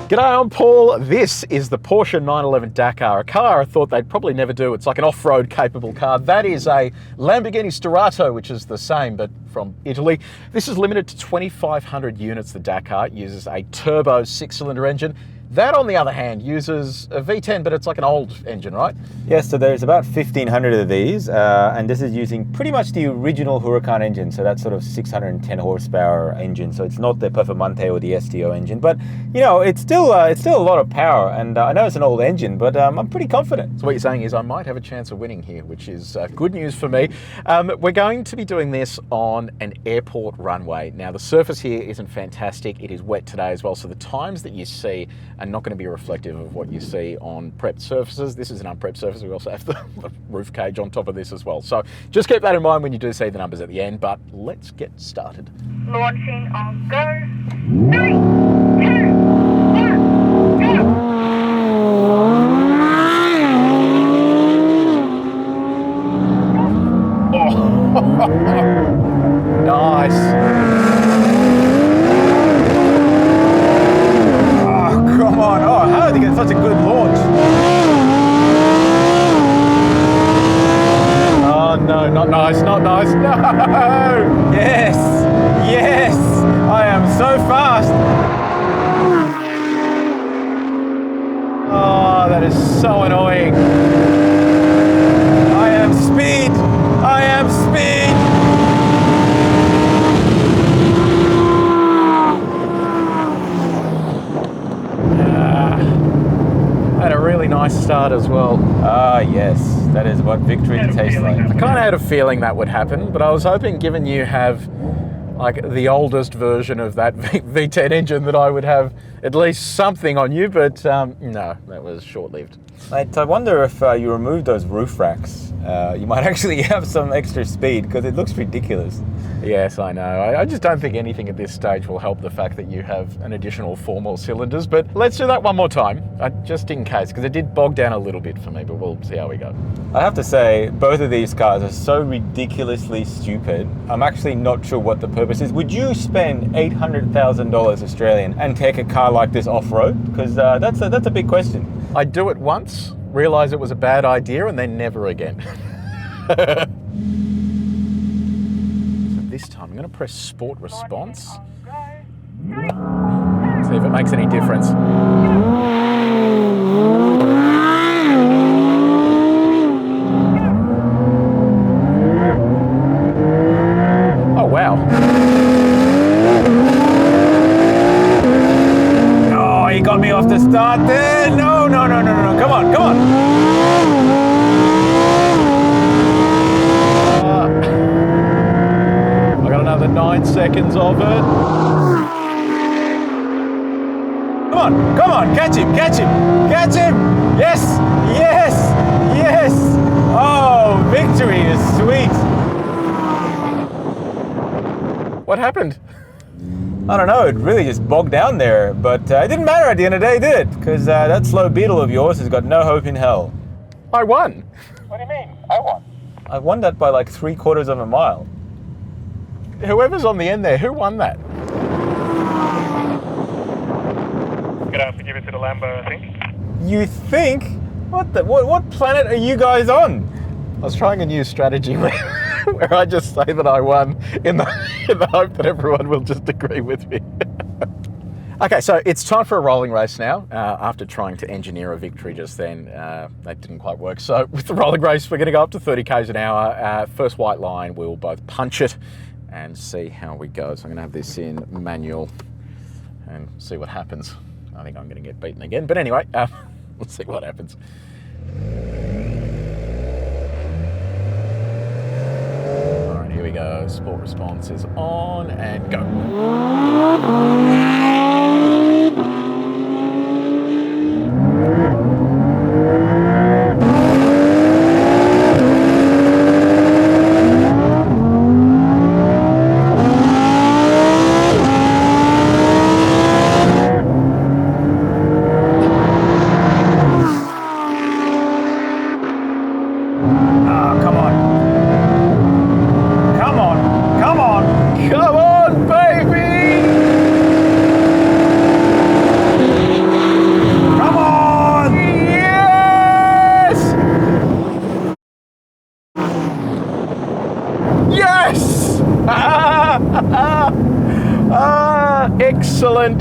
G'day, I'm Paul. This is the Porsche 911 Dakar, a car I thought they'd probably never do. It's like an off-road capable car. That is a Lamborghini Sterrato, which is the same, but from Italy. This is limited to 2,500 units. The Dakar uses a turbo 6-cylinder engine. That, on the other hand, uses a V10, but it's like an old engine, right? Yes, so there's about 1,500 of these, and this is using pretty much the original Huracan engine, so that's sort of 610 horsepower engine, so it's not the Performante or the STO engine, but you know, it's still a lot of power, and I know it's an old engine, but I'm pretty confident. So what you're saying is I might have a chance of winning here, which is good news for me. We're going to be doing this on an airport runway. Now, the surface here isn't fantastic. It is wet today as well, so the times that you see are not going to be reflective of what you see on prepped surfaces. This is an unprepped surface. We also have the roof cage on top of this as well. So just keep that in mind when you do see the numbers at the end, but let's get started. Launching on go. 3, 2, 1, go! Oh. Nice. Come on, oh, how did he get such a good launch? Oh no, not nice, not nice, no! Yes, yes, I am so fast. Oh, that is so annoying. I am speed, I am speed. Had a really nice start as well. Ah, yes, that is what victory tastes like. I kind of had a feeling that would happen, but I was hoping, given you have like the oldest version of that V10 engine, that I would have at least something on you, but no, that was short-lived. Mate, I wonder if you remove those roof racks, you might actually have some extra speed, because it looks ridiculous. Yes, I know. I just don't think anything at this stage will help the fact that you have an additional 4 more cylinders, but let's do that one more time, just in case, because it did bog down a little bit for me, but we'll see how we go. I have to say, both of these cars are so ridiculously stupid. I'm actually not sure what the purpose is. Would you spend $800,000 Australian and take a car like this off-road? Because that's a big question. I'd do it once, realise it was a bad idea, and then never again. So this time I'm going to press Sport Response. See if it makes any difference. Oh wow. Oh, he got me off the start there. No, no, no, no, no. Come on, come on. I got another 9 seconds of it. Come on, come on. Catch him, catch him, catch him. Yes, yes, yes. Oh, victory is sweet. What happened? I don't know, it really just bogged down there, but it didn't matter at the end of the day, did it? Because that slow beetle of yours has got no hope in hell. I won. What do you mean? I won. I won that by like 3/4 of a mile. Whoever's on the end there, who won that? Gonna have to give it to the Lambo, I think. You think? What planet are you guys on? I was trying a new strategy where I just say that I won in the hope that everyone will just agree with me. Okay, so it's time for a rolling race now. After trying to engineer a victory just then, that didn't quite work. So with the rolling race, we're going to go up to 30 k's an hour. First white line, we'll both punch it and see how we go. So I'm going to have this in manual and see what happens. I think I'm going to get beaten again, but anyway, let's see what happens. Here we go, Sport Response is on and go. Excellent.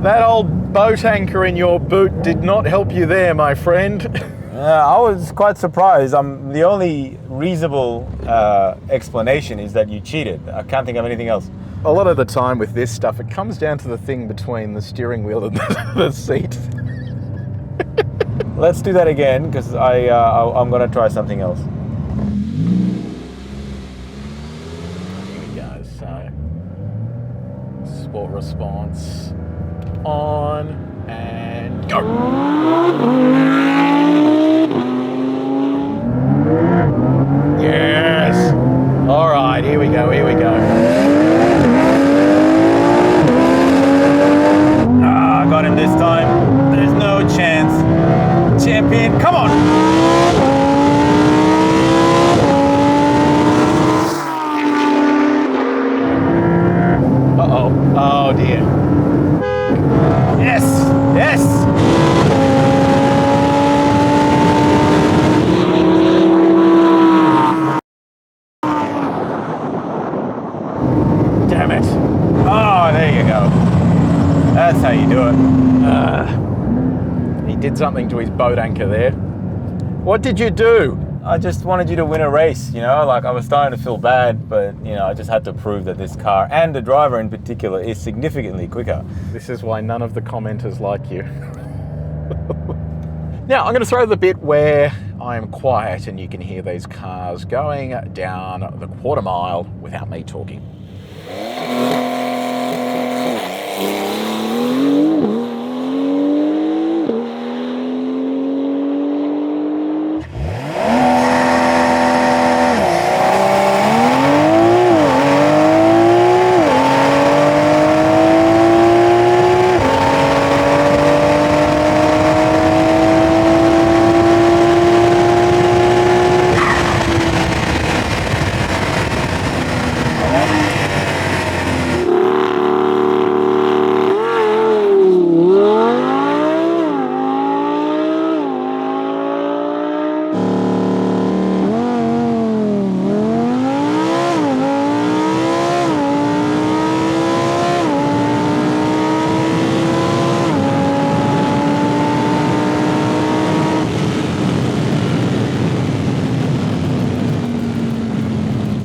That old boat anchor in your boot did not help you there, my friend. I was quite surprised. The only reasonable explanation is that you cheated. I can't think of anything else. A lot of the time with this stuff, it comes down to the thing between the steering wheel and the seat. Let's do that again, because I'm going to try something else. Here we go. So, sport response on and go. Yes. All right, here we go, here we go. Ah, I got him this time. There's no chance. Champion, come on. Uh-oh. Oh, dear. Yes, yes. Damn it. Oh, there you go. That's how you do it. He did something to his boat anchor there. What did you do? I just wanted you to win a race, you know, like I was starting to feel bad, but you know, I just had to prove that this car, and the driver in particular, is significantly quicker. This is why none of the commenters like you. Now, I'm going to throw the bit where I am quiet and you can hear these cars going down the quarter mile without me talking.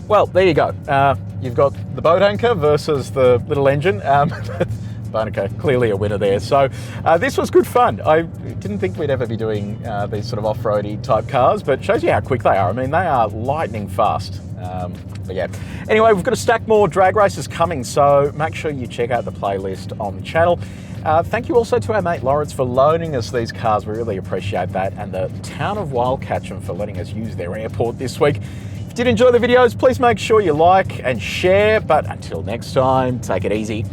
Well, there you go. You've got the boat anchor versus the little engine. But okay, clearly a winner there. So this was good fun. I didn't think we'd ever be doing these sort of off-roady type cars, but it shows you how quick they are. I mean, they are lightning fast. But yeah. Anyway, we've got a stack more drag races coming, so make sure you check out the playlist on the channel. Thank you also to our mate Lawrence for loaning us these cars. We really appreciate that. And the town of Wildcatcham for letting us use their airport this week. If you did enjoy the videos, please make sure you like and share. But until next time, take it easy.